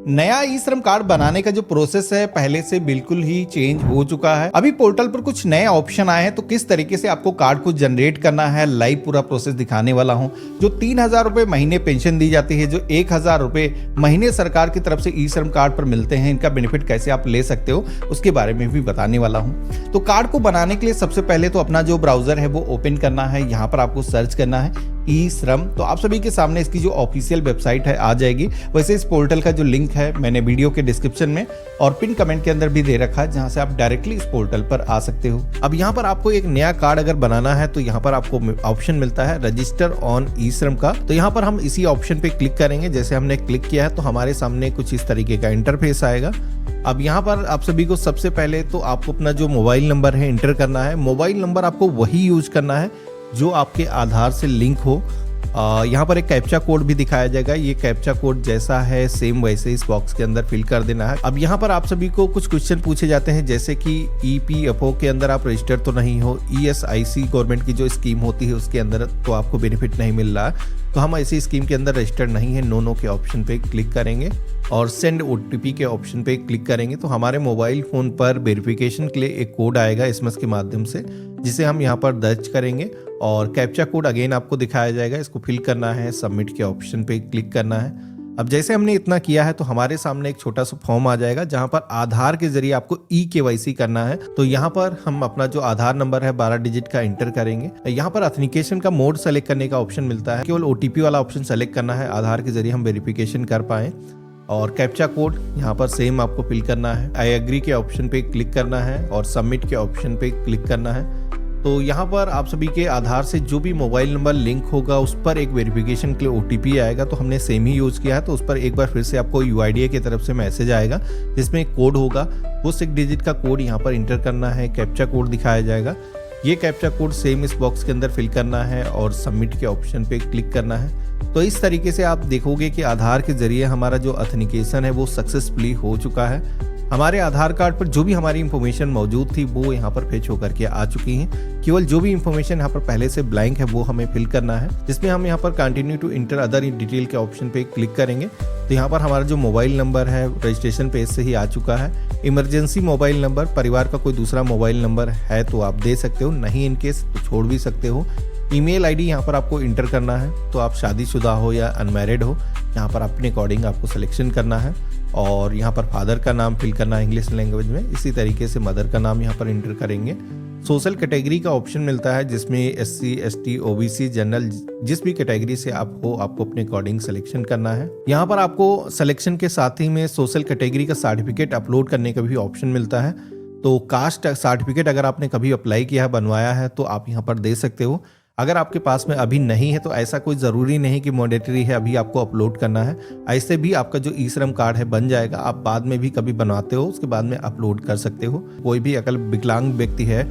नया ई श्रम कार्ड बनाने का जो प्रोसेस है पहले से बिल्कुल ही चेंज हो चुका है। अभी पोर्टल पर कुछ नए ऑप्शन आए हैं, तो किस तरीके से आपको कार्ड को जनरेट करना है लाइव पूरा प्रोसेस दिखाने वाला हूं। जो 3,000 रुपए महीने पेंशन दी जाती है, जो 1,000 रुपए महीने सरकार की तरफ से ई श्रम कार्ड पर मिलते हैं, इनका बेनिफिट कैसे आप ले सकते हो उसके बारे में भी बताने वाला हूं। तो कार्ड को बनाने के लिए सबसे पहले तो अपना जो ब्राउजर है वो ओपन करना है। यहाँ पर आपको सर्च करना है ई श्रम। तो आप सभी के सामने इसकी जो ऑफिशियल वेबसाइट है आ जाएगी। वैसे इस पोर्टल का जो लिंक है मैंने वीडियो के डिस्क्रिप्शन में और पिन कमेंट के अंदर भी दे रखा है, जहां से आप डायरेक्टली इस पोर्टल पर आ सकते हो। अब यहाँ पर आपको एक नया कार्ड अगर बनाना है तो यहाँ पर आपको ऑप्शन मिलता है रजिस्टर ऑन ई श्रम का। तो यहाँ पर हम इसी ऑप्शन पे क्लिक करेंगे। जैसे हमने क्लिक किया है तो हमारे सामने कुछ इस तरीके का इंटरफेस आएगा। अब यहाँ पर आप सभी को सबसे पहले तो आपको अपना जो मोबाइल नंबर है एंटर करना है। मोबाइल नंबर आपको वही यूज करना है जो आपके आधार से लिंक हो। यहाँ पर एक कैप्चा कोड भी दिखाया जाएगा। ये कैप्चा कोड जैसा है सेम वैसे इस बॉक्स के अंदर फिल कर देना है। अब यहाँ पर आप सभी को कुछ क्वेश्चन पूछे जाते हैं, जैसे कि EPFO के अंदर आप रजिस्टर तो नहीं हो, ESIC गवर्नमेंट की जो स्कीम होती है उसके अंदर तो आपको बेनिफिट नहीं मिल रहा है, तो हम ऐसी स्कीम के अंदर रजिस्टर्ड नहीं है। नो के ऑप्शन पे क्लिक करेंगे और सेंड OTP के ऑप्शन पे क्लिक करेंगे तो हमारे मोबाइल फोन पर वेरिफिकेशन के लिए एक कोड आएगा SMS के माध्यम से, जिसे हम यहाँ पर दर्ज करेंगे और कैप्चा कोड अगेन आपको दिखाया जाएगा। इसको फिल करना है, सबमिट के ऑप्शन पे क्लिक करना है। अब जैसे हमने इतना किया है तो हमारे सामने एक छोटा सा फॉर्म आ जाएगा जहां पर आधार के जरिए आपको eKYC करना है। तो यहाँ पर हम अपना जो आधार नंबर है 12 डिजिट का एंटर करेंगे। यहाँ पर ऑथेंटिकेशन का मोड सेलेक्ट करने का ऑप्शन मिलता है, केवल OTP वाला ऑप्शन सेलेक्ट करना है, आधार के जरिए हम वेरिफिकेशन कर पाए। और कैप्चा कोड यहाँ पर सेम आपको फिल करना है, आई एग्री के ऑप्शन पे क्लिक करना है और सबमिट के ऑप्शन पे क्लिक करना है। तो यहाँ पर आप सभी के आधार से जो भी मोबाइल नंबर लिंक होगा उस पर एक वेरिफिकेशन के लिए OTP आएगा। तो हमने सेम ही यूज किया है, तो उस पर एक बार फिर से आपको UIDAI की तरफ से मैसेज आएगा जिसमें एक कोड होगा, वो 6 डिजिट का कोड यहाँ पर इंटर करना है, कैप्चा कोड दिखाया जाएगा। ये कैप्चा कोड सेम इस बॉक्स के अंदर फिल करना है और सबमिट के ऑप्शन पे क्लिक करना है। तो इस तरीके से आप देखोगे कि आधार के जरिए हमारा जो ऑथेंटिकेशन है वो सक्सेसफुली हो चुका है। हमारे आधार कार्ड पर जो भी हमारी इंफॉर्मेशन मौजूद थी वो यहाँ पर फेच होकर के आ चुकी हैं। केवल जो भी इंफॉर्मेशन यहाँ पर पहले से ब्लैंक है वो हमें फिल करना है, जिसमें हम यहाँ पर continue to enter other detail के ऑप्शन पे क्लिक करेंगे। तो यहाँ पर हमारा जो मोबाइल नंबर है रजिस्ट्रेशन पेज से ही आ चुका है। इमरजेंसी मोबाइल नंबर, परिवार का कोई दूसरा मोबाइल नंबर है तो आप दे सकते हो, नहीं इनकेस तो छोड़ भी सकते हो। ईमेल आईडी यहाँ पर आपको इंटर करना है, तो आप शादीशुदा हो या अनमैरिड हो, यहाँ पर अपने अकॉर्डिंग आपको सिलेक्शन करना है। और यहाँ पर फादर का नाम फिल करना है इंग्लिश लैंग्वेज में, इसी तरीके से मदर का नाम यहाँ पर इंटर करेंगे। सोशल कैटेगरी का ऑप्शन मिलता है जिसमें SC ST OBC जनरल, जिस भी कैटेगरी से आप हो आपको अपने अकॉर्डिंग सिलेक्शन करना है। यहाँ पर आपको सिलेक्शन के साथ ही में सोशल कैटेगरी का सर्टिफिकेट अपलोड करने का भी ऑप्शन मिलता है। तो कास्ट सर्टिफिकेट अगर आपने कभी अप्लाई किया है, बनवाया है, तो आप यहाँ पर दे सकते हो। अगर आपके पास में अभी नहीं है तो ऐसा कोई ज़रूरी नहीं कि मैंडेटरी है अभी आपको अपलोड करना है। ऐसे भी आपका जो ई श्रम कार्ड है बन जाएगा, आप बाद में भी कभी बनवाते हो उसके बाद में अपलोड कर सकते हो। कोई भी अगर विकलांग व्यक्ति है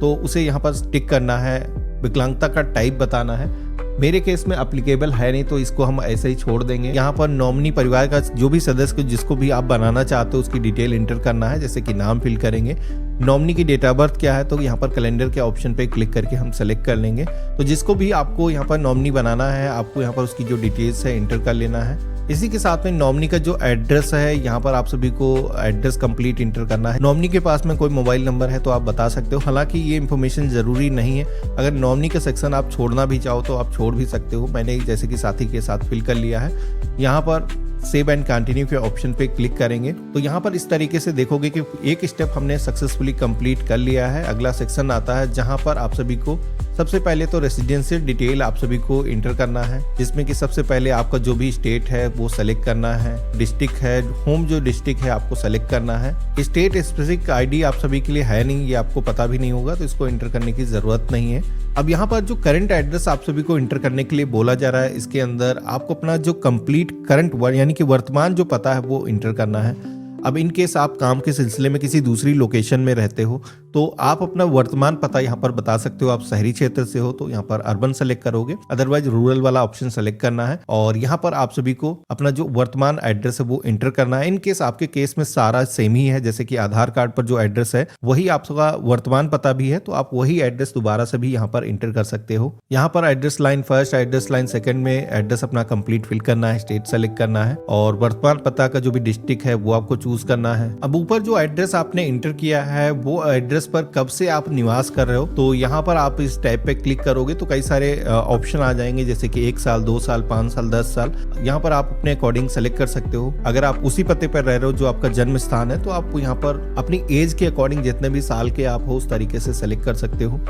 तो उसे यहाँ पर टिक करना है, विकलांगता का टाइप बताना है। मेरे केस में अप्लीकेबल है नहीं तो इसको हम ऐसे ही छोड़ देंगे। यहाँ पर नॉमिनी परिवार का जो भी सदस्य जिसको भी आप बनाना चाहते हो उसकी डिटेल इंटर करना है, जैसे कि नाम फिल करेंगे। नॉमिनी की डेट ऑफ बर्थ क्या है तो यहाँ पर कैलेंडर के ऑप्शन पे क्लिक करके हम सेलेक्ट कर लेंगे। तो जिसको भी आपको यहाँ पर नॉमिनी बनाना है आपको यहाँ पर उसकी जो डिटेल्स है इंटर कर लेना है। इसी के साथ में नॉमिनी का जो एड्रेस है यहाँ पर आप सभी को एड्रेस कंप्लीट इंटर करना है। नॉमिनी के पास में कोई मोबाइल नंबर है तो आप बता सकते हो, हालांकि ये इन्फॉर्मेशन जरूरी नहीं है। अगर नॉमिनी का सेक्शन आप छोड़ना भी चाहो तो आप छोड़ भी सकते हो। मैंने जैसे कि साथी के साथ फिल कर लिया है। यहाँ पर सेव एंड कंटिन्यू के ऑप्शन पे क्लिक करेंगे तो यहाँ पर इस तरीके से देखोगे कि एक स्टेप हमने सक्सेसफुली कंप्लीट कर लिया है। अगला सेक्शन आता है जहाँ पर आप सभी को सबसे पहले तो रेसिडेंशियल डिटेल आप सभी को इंटर करना है, जिसमें कि सबसे पहले आपका जो भी स्टेट है वो सेलेक्ट करना है। डिस्ट्रिक्ट है, होम जो डिस्ट्रिक्ट है आपको सेलेक्ट करना है। स्टेट स्पेसिफिक ID आप सभी के लिए है नहीं, ये आपको पता भी नहीं होगा, तो इसको इंटर करने की जरूरत नहीं है। अब यहाँ पर जो करंट एड्रेस आप सभी को इंटर करने के लिए बोला जा रहा है, इसके अंदर आपको अपना जो कंप्लीट करंट यानी कि वर्तमान जो पता है वो इंटर करना है। अब इन केस आप काम के सिलसिले में किसी दूसरी लोकेशन में रहते हो तो आप अपना वर्तमान पता यहाँ पर बता सकते हो। आप शहरी क्षेत्र से हो तो यहाँ पर अर्बन सेलेक्ट करोगे, अदरवाइज रूरल वाला ऑप्शन सेलेक्ट करना है और यहाँ पर आप सभी को अपना जो वर्तमान एड्रेस है वो एंटर करना है। इन केस आपके केस में सारा सेम ही है, जैसे कि आधार कार्ड पर जो एड्रेस है वही आपका वर्तमान पता भी है, तो आप वही एड्रेस दोबारा से भी यहाँ पर एंटर कर सकते हो। यहाँ पर address line first, address line second में एड्रेस अपना कंप्लीट फिल करना है, स्टेट सेलेक्ट करना है और वर्तमान पता का जो भी डिस्ट्रिक्ट है वो आपको चूज करना है। अब ऊपर जो एड्रेस आपने एंटर किया है वो एड्रेस पर कब से आप निवास कर रहे हो, तो यहाँ पर आप इस टैब पे क्लिक करोगे तो कई सारे ऑप्शन आ जाएंगे, जैसे कि 1 साल, 2 साल, 5 साल, 10 साल। यहाँ पर आप अपने अकॉर्डिंग सेलेक्ट कर सकते हो। अगर आप उसी पते पर रह रहे हो जो आपका जन्म स्थान है तो आप यहाँ पर अपनी एज के अकॉर्डिंग जितने भी साल के आप हो उस तरीके से सेलेक्ट कर सकते हो।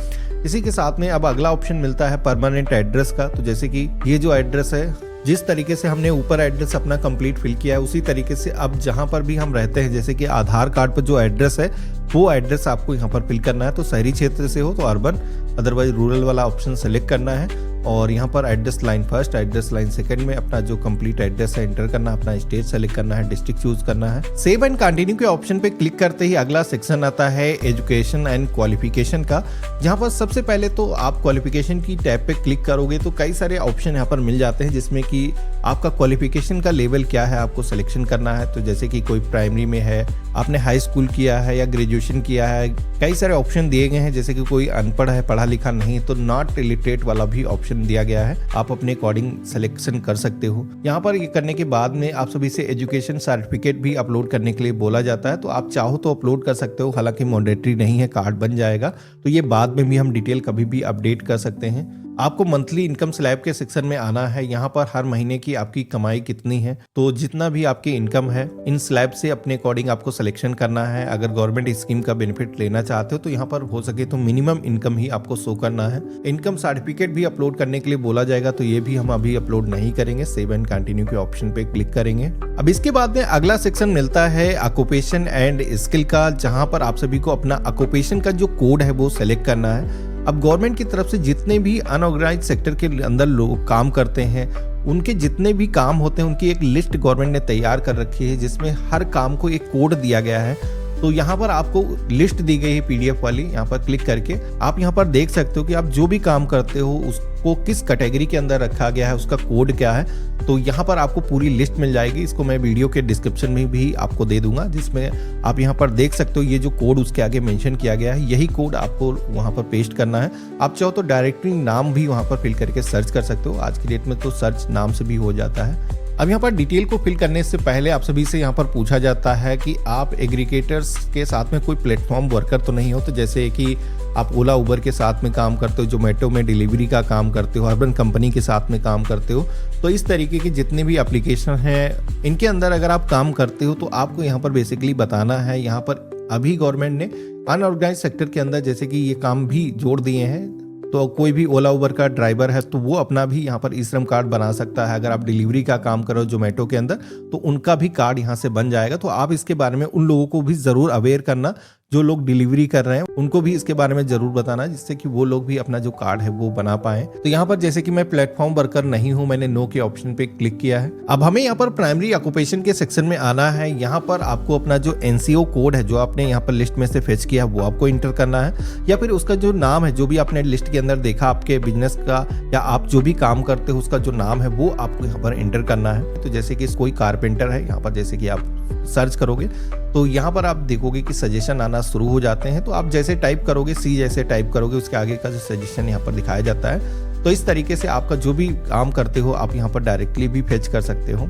इसी के साथ में अब अगला ऑप्शन मिलता है परमानेंट एड्रेस का। तो जैसे कि ये जो एड्रेस है, जिस तरीके से हमने ऊपर एड्रेस अपना कंप्लीट फिल किया है उसी तरीके से अब जहां पर भी हम रहते हैं, जैसे कि आधार कार्ड पर जो एड्रेस है वो एड्रेस आपको यहाँ पर फिल करना है। तो शहरी क्षेत्र से हो तो अर्बन, अदरवाइज रूरल वाला ऑप्शन सेलेक्ट करना है और यहाँ पर address line first, address line second में अपना जो कंप्लीट एड्रेस है एंटर करना है, अपना स्टेट सेलेक्ट करना है, डिस्ट्रिक्ट चूज करना है। सेव एंड कंटिन्यू के ऑप्शन पे क्लिक करते ही अगला सेक्शन आता है एजुकेशन एंड क्वालिफिकेशन का, जहाँ पर सबसे पहले तो आप क्वालिफिकेशन की टैब पे क्लिक करोगे तो कई सारे ऑप्शन यहाँ पर मिल जाते हैं, जिसमें कि आपका क्वालिफिकेशन का लेवल क्या है आपको सिलेक्शन करना है। तो जैसे कि कोई प्राइमरी में है, आपने हाई स्कूल किया है या ग्रेजुएशन किया है, कई सारे ऑप्शन दिए गए हैं। जैसे कि कोई अनपढ़ है, पढ़ा लिखा नहीं, तो नॉट रिलेटेड वाला भी ऑप्शन दिया गया है, आप अपने अकॉर्डिंग सिलेक्शन कर सकते हो। यहाँ पर ये करने के बाद में आप सभी से एजुकेशन सर्टिफिकेट भी अपलोड करने के लिए बोला जाता है, तो आप चाहो तो अपलोड कर सकते हो, हालांकि मैंडेटरी नहीं है, कार्ड बन जाएगा। तो ये बाद में भी हम डिटेल कभी भी अपडेट कर सकते हैं। आपको मंथली इनकम स्लैब के सेक्शन में आना है। यहाँ पर हर महीने की आपकी कमाई कितनी है, तो जितना भी आपकी इनकम है इन स्लैब से अपने अकॉर्डिंग आपको सिलेक्शन करना है। अगर गवर्नमेंट स्कीम का बेनिफिट लेना चाहते हो तो यहाँ पर हो सके तो मिनिमम इनकम ही आपको शो करना है। इनकम सर्टिफिकेट भी अपलोड करने के लिए बोला जाएगा, तो ये भी हम अभी अपलोड नहीं करेंगे। सेव एंड कंटिन्यू के ऑप्शन पे क्लिक करेंगे। अब इसके बाद में अगला सेक्शन मिलता है ऑक्यूपेशन एंड स्किल का, जहाँ पर आप सभी को अपना ऑक्यूपेशन का जो कोड है वो सेलेक्ट करना है। अब गवर्नमेंट की तरफ से जितने भी अनऑर्गेनाइज्ड सेक्टर के अंदर लोग काम करते हैं, उनके जितने भी काम होते हैं उनकी एक लिस्ट गवर्नमेंट ने तैयार कर रखी है, जिसमें हर काम को एक कोड दिया गया है। तो यहाँ पर आपको लिस्ट दी गई है पीडीएफ वाली, यहाँ पर क्लिक करके आप यहाँ पर देख सकते हो कि आप जो भी काम करते हो उसको किस कैटेगरी के अंदर रखा गया है, उसका कोड क्या है। तो यहाँ पर आपको पूरी लिस्ट मिल जाएगी। इसको मैं वीडियो के डिस्क्रिप्शन में भी आपको दे दूंगा, जिसमें आप यहाँ पर देख सकते हो ये जो कोड उसके आगे मेंशन किया गया है, यही कोड आपको वहाँ पर पेस्ट करना है। आप चाहो तो डायरेक्टली नाम भी वहाँ पर फिल करके सर्च कर सकते हो। आज की डेट में तो सर्च नाम से भी हो जाता है। अब यहाँ पर डिटेल को फिल करने से पहले आप सभी से यहाँ पर पूछा जाता है कि आप एग्रीगेटर्स के साथ में कोई प्लेटफॉर्म वर्कर तो नहीं हो। तो जैसे कि आप ओला उबर के साथ में काम करते हो, जोमेटो में डिलीवरी का काम करते हो, अर्बन कंपनी के साथ में काम करते हो, तो इस तरीके की जितने भी एप्लीकेशन हैं इनके अंदर अगर आप काम करते हो तो आपको यहाँ पर बेसिकली बताना है। यहाँ पर अभी गवर्नमेंट ने अनऑर्गेनाइज्ड सेक्टर के अंदर जैसे कि ये काम भी जोड़ दिए हैं, तो कोई भी ओला उबर का ड्राइवर है तो वो अपना भी यहाँ पर ई श्रम कार्ड बना सकता है। अगर आप डिलीवरी का काम करो जोमेटो के अंदर तो उनका भी कार्ड यहाँ से बन जाएगा। तो आप इसके बारे में उन लोगों को भी जरूर अवेयर करना, जो लोग डिलीवरी कर रहे हैं उनको भी इसके बारे में जरूर बताना, जिससे कि वो लोग भी अपना जो कार्ड है वो बना पाए। तो यहाँ पर जैसे कि मैं प्लेटफॉर्म वर्कर नहीं हूँ, मैंने नो के ऑप्शन पे क्लिक किया है। अब हमें यहाँ पर प्राइमरी ऑक्यूपेशन के सेक्शन में आना है। यहाँ पर आपको अपना जो एनसीओ कोड है जो आपने यहाँ पर लिस्ट में से फेच किया वो आपको इंटर करना है, या फिर उसका जो नाम है जो भी आपने लिस्ट के अंदर देखा आपके बिजनेस का या आप जो भी काम करते हो उसका जो नाम है वो आपको यहाँ पर एंटर करना है। तो जैसे कि कोई कारपेंटर है, यहाँ पर जैसे कि आप सर्च करोगे तो यहाँ पर आप देखोगे कि सजेशन आना शुरू हो जाते हैं। तो आप जैसे टाइप करोगे, सी जैसे टाइप करोगे, उसके आगे का जो सजेशन यहाँ पर दिखाया जाता है। तो इस तरीके से आपका जो भी काम करते हो आप यहाँ पर डायरेक्टली भी फेच कर सकते हो।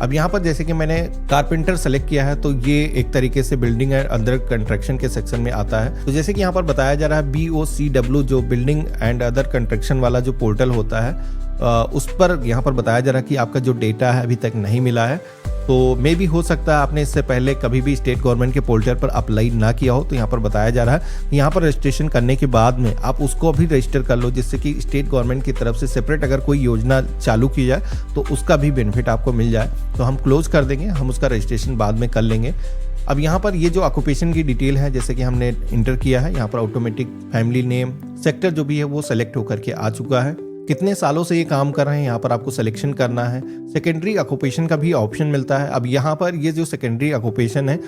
अब यहाँ पर जैसे कि मैंने कारपेंटर सेलेक्ट किया है तो ये एक तरीके से बिल्डिंग एंड अदर कंस्ट्रक्शन के सेक्शन में आता है। तो जैसे कि यहाँ पर बताया जा रहा है BOCW जो बिल्डिंग एंड अदर कंस्ट्रक्शन वाला जो पोर्टल होता है उस पर यहाँ पर बताया जा रहा है कि आपका जो डेटा है अभी तक नहीं मिला है। तो मे भी हो सकता है आपने इससे पहले कभी भी स्टेट गवर्नमेंट के पोर्टल पर अप्लाई ना किया हो। तो यहाँ पर बताया जा रहा है यहाँ पर रजिस्ट्रेशन करने के बाद में आप उसको भी रजिस्टर कर लो, जिससे कि स्टेट गवर्नमेंट की तरफ से सेपरेट अगर कोई योजना चालू की जाए तो उसका भी बेनिफिट आपको मिल जाए। तो हम क्लोज कर देंगे, हम उसका रजिस्ट्रेशन बाद में कर लेंगे। अब यहाँ पर ये जो ऑक्यूपेशन की डिटेल है जैसे कि हमने इंटर किया है, यहाँ पर ऑटोमेटिक फैमिली नेम सेक्टर जो भी है वो सेलेक्ट होकर के आ चुका है। कितने सालों से ये काम कर रहे हैं, यहाँ पर आपको सिलेक्शन करना है। सेकेंडरी ऑक्यूपेशन का भी ऑप्शन मिलता है। अब यहाँ पर ये जो सेकेंडरी ऑक्यूपेशन है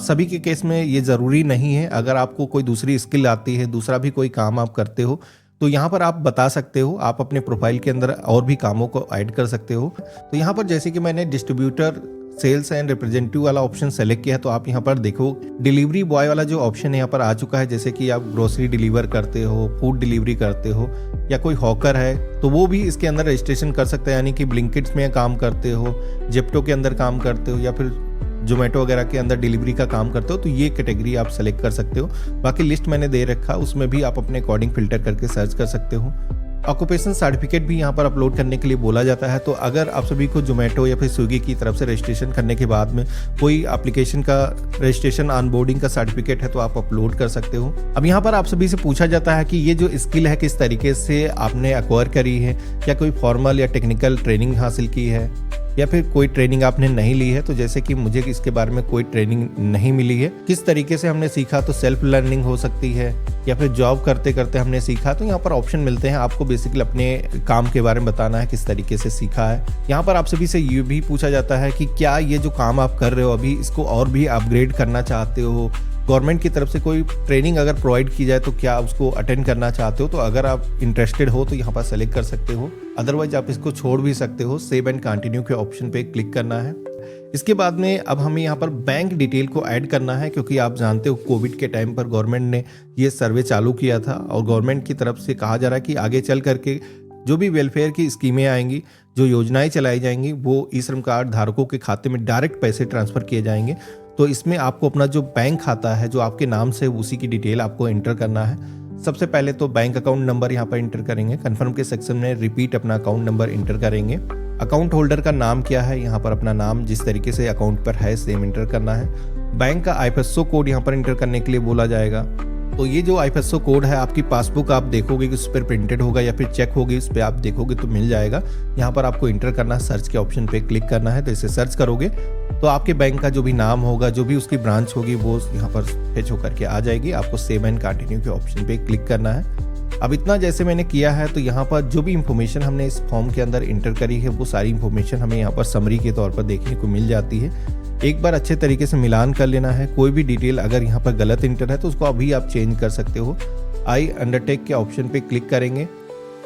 सभी के केस में ये ज़रूरी नहीं है। अगर आपको कोई दूसरी स्किल आती है, दूसरा भी कोई काम आप करते हो, तो यहाँ पर आप बता सकते हो, आप अपने प्रोफाइल के अंदर और भी कामों को ऐड कर सकते हो। तो यहाँ पर जैसे कि मैंने डिस्ट्रीब्यूटर, सेल्स एंड रिप्रेजेंटेटिव वाला ऑप्शन सेलेक्ट किया है, तो आप यहाँ पर देखो डिलीवरी बॉय वाला जो ऑप्शन यहाँ पर आ चुका है। जैसे कि आप ग्रोसरी डिलीवर करते हो, फूड डिलीवरी करते हो, या कोई हॉकर है तो वो भी इसके अंदर रजिस्ट्रेशन कर सकते हैं। यानी कि ब्लिंकिट्स में काम करते हो, जेप्टो के अंदर काम करते हो, या फिर जोमेटो वगैरह के अंदर डिलीवरी का काम करते हो, तो ये कैटेगरी आप सेलेक्ट कर सकते हो। बाकी लिस्ट मैंने दे रखा, उसमें भी आप अपने अकॉर्डिंग फिल्टर करके सर्च कर सकते हो। ऑक्यूपेशन सर्टिफिकेट भी यहाँ पर अपलोड करने के लिए बोला जाता है। तो अगर आप सभी को जोमेटो या फिर स्विगी की तरफ से रजिस्ट्रेशन करने के बाद में कोई एप्लीकेशन का रजिस्ट्रेशन ऑनबोर्डिंग का सर्टिफिकेट है तो आप अपलोड कर सकते हो। अब यहाँ पर आप सभी से पूछा जाता है कि ये जो स्किल है किस तरीके से आपने एक्वायर करी है, क्या कोई फॉर्मल या टेक्निकल ट्रेनिंग हासिल की है, या फिर कोई ट्रेनिंग आपने नहीं ली है। तो जैसे कि मुझे इसके बारे में कोई ट्रेनिंग नहीं मिली है। किस तरीके से हमने सीखा, तो सेल्फ लर्निंग हो सकती है, या फिर जॉब करते करते हमने सीखा। तो यहाँ पर ऑप्शन मिलते हैं, आपको बेसिकली अपने काम के बारे में बताना है, किस तरीके से सीखा है। यहाँ पर आप सभी से ये भी पूछा जाता है कि क्या ये जो काम आप कर रहे हो अभी, इसको और भी अपग्रेड करना चाहते हो, गवर्नमेंट की तरफ से कोई ट्रेनिंग अगर प्रोवाइड की जाए तो क्या उसको अटेंड करना चाहते हो। तो अगर आप इंटरेस्टेड हो तो यहाँ पर सेलेक्ट कर सकते हो, अदरवाइज आप इसको छोड़ भी सकते हो। सेव एंड कंटिन्यू के ऑप्शन पे क्लिक करना है। इसके बाद में अब हमें यहाँ पर बैंक डिटेल को ऐड करना है, क्योंकि आप जानते हो कोविड के टाइम पर गवर्नमेंट ने ये सर्वे चालू किया था, और गवर्नमेंट की तरफ से कहा जा रहा है कि आगे चल करके जो भी वेलफेयर की स्कीमें आएंगी, जो योजनाएं चलाई जाएंगी, वो ई श्रम कार्ड धारकों के खाते में डायरेक्ट पैसे ट्रांसफर किए जाएंगे। तो इसमें आपको अपना जो बैंक खाता है जो आपके नाम से, उसी की डिटेल आपको एंटर करना है। सबसे पहले तो बैंक अकाउंट नंबर यहाँ पर एंटर करेंगे। कन्फर्म के सेक्शन में रिपीट अपना अकाउंट नंबर एंटर करेंगे। अकाउंट होल्डर का नाम क्या है, यहाँ पर अपना नाम जिस तरीके से अकाउंट पर है सेम एंटर करना है। बैंक का IFSCO कोड यहाँ पर एंटर करने के लिए बोला जाएगा। तो ये जो IFSCO कोड है, आपकी पासबुक आप देखोगे कि उस पर प्रिंटेड होगा या फिर चेक होगी, उस पर आप देखोगे तो मिल जाएगा। यहाँ पर आपको एंटर करना है, सर्च के ऑप्शन पे क्लिक करना है। तो इसे सर्च करोगे तो आपके बैंक का जो भी नाम होगा, जो भी उसकी ब्रांच होगी, वो यहाँ पर फेच होकर के आ जाएगी। आपको सेव एंड कंटिन्यू के ऑप्शन पे क्लिक करना है। अब इतना जैसे मैंने किया है, तो यहाँ पर जो भी इंफॉर्मेशन हमने इस फॉर्म के अंदर इंटर करी है, वो सारी इंफॉर्मेशन हमें यहाँ पर समरी के तौर पर देखने को मिल जाती है। एक बार अच्छे तरीके से मिलान कर लेना है। कोई भी डिटेल अगर यहाँ पर गलत इंटर है तो उसको अभी आप चेंज कर सकते हो। आई अंडरटेक के ऑप्शन पे क्लिक करेंगे,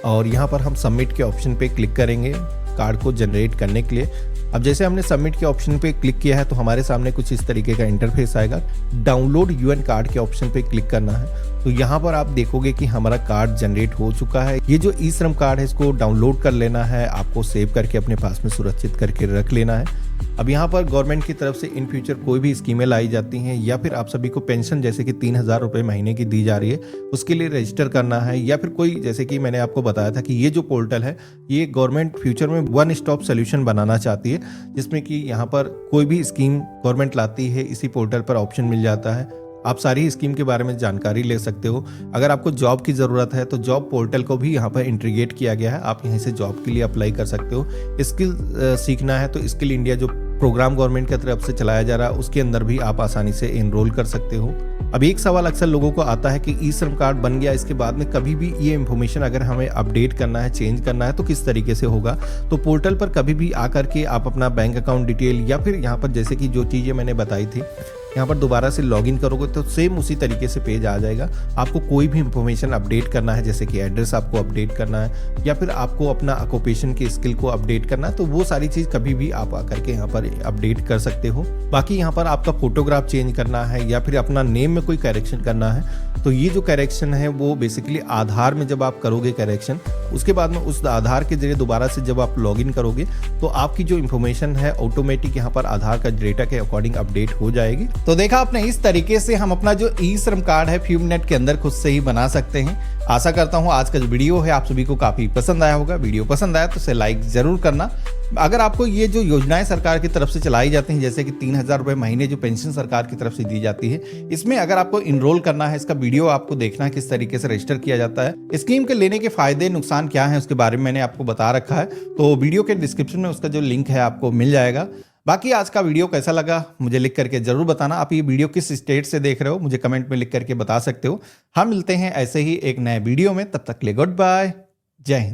और यहाँ पर हम सबमिट के ऑप्शन पे क्लिक करेंगे कार्ड को जनरेट करने के लिए। अब जैसे हमने सबमिट के ऑप्शन पे क्लिक किया है तो हमारे सामने कुछ इस तरीके का इंटरफेस आएगा। डाउनलोड यूएन कार्ड के ऑप्शन पे क्लिक करना है। तो यहाँ पर आप देखोगे कि हमारा कार्ड जनरेट हो चुका है। ये जो ई श्रम कार्ड है, इसको डाउनलोड कर लेना है, आपको सेव करके अपने पास में सुरक्षित करके रख लेना है। अब यहाँ पर गवर्नमेंट की तरफ से इन फ्यूचर कोई भी स्कीमें लाई जाती हैं, या फिर आप सभी को पेंशन जैसे कि 3,000 रुपये महीने की दी जा रही है, उसके लिए रजिस्टर करना है। या फिर कोई, जैसे कि मैंने आपको बताया था कि ये जो पोर्टल है, ये गवर्नमेंट फ्यूचर में वन स्टॉप सोल्यूशन बनाना चाहती है, जिसमें कि यहाँ पर कोई भी स्कीम गवर्नमेंट लाती है, इसी पोर्टल पर ऑप्शन मिल जाता है। आप सारी स्कीम के बारे में जानकारी ले सकते हो। अगर आपको जॉब की ज़रूरत है तो जॉब पोर्टल को भी यहाँ पर इंटीग्रेट किया गया है, आप यहीं से जॉब के लिए अप्लाई कर सकते हो। स्किल सीखना है तो स्किल इंडिया जो प्रोग्राम गवर्नमेंट की तरफ से चलाया जा रहा है, उसके अंदर भी आप आसानी से एनरोल कर सकते हो। अब एक सवाल अक्सर लोगों को आता है कि ई श्रम कार्ड बन गया, इसके बाद में कभी भी ये इन्फॉर्मेशन अगर हमें अपडेट करना है, चेंज करना है, तो किस तरीके से होगा। तो पोर्टल पर कभी भी आकर के आप अपना बैंक अकाउंट डिटेल, या फिर यहाँ पर जैसे कि जो चीज़ें मैंने बताई थी, यहाँ पर दोबारा से लॉगिन करोगे तो सेम उसी तरीके से पेज आ जाएगा। आपको कोई भी इंफॉर्मेशन अपडेट करना है, जैसे कि एड्रेस आपको अपडेट करना है, या फिर आपको अपना ऑक्यूपेशन की स्किल को अपडेट करना है, तो वो सारी चीज़ कभी भी आप आकर के यहाँ पर अपडेट कर सकते हो। बाकी यहाँ पर आपका फोटोग्राफ चेंज करना है, या फिर अपना नेम में कोई करेक्शन करना है, तो ये जो करेक्शन है वो बेसिकली आधार में जब आप करोगे करेक्शन, उसके बाद में उस आधार के जरिए दोबारा से जब आप लॉगिन करोगे तो आपकी जो इन्फॉर्मेशन है ऑटोमेटिक यहाँ पर आधार का डेटा के अकॉर्डिंग अपडेट हो जाएगी। तो देखा आपने, इस तरीके से हम अपना जो ई श्रम कार्ड है फ्यूमनेट के अंदर खुद से ही बना सकते हैं। आशा करता हूँ आज का जो वीडियो है आप सभी को काफी पसंद आया होगा। वीडियो पसंद आया तो इसे लाइक जरूर करना। अगर आपको ये जो योजनाएं सरकार की तरफ से चलाई जाती हैं, जैसे कि 3,000 रुपये महीने जो पेंशन सरकार की तरफ से दी जाती है, इसमें अगर आपको इनरोल करना है, इसका वीडियो आपको देखना है किस तरीके से रजिस्टर किया जाता है, स्कीम के लेने के फायदे नुकसान क्या है उसके बारे में मैंने आपको बता रखा है। तो वीडियो के डिस्क्रिप्शन में उसका जो लिंक है आपको मिल जाएगा। बाकी आज का वीडियो कैसा लगा मुझे लिख करके जरूर बताना। आप ये वीडियो किस स्टेट से देख रहे हो मुझे कमेंट में लिख करके बता सकते हो। हम मिलते हैं ऐसे ही एक नए वीडियो में, तब तक के लिए गुड बाय, जय हिंद।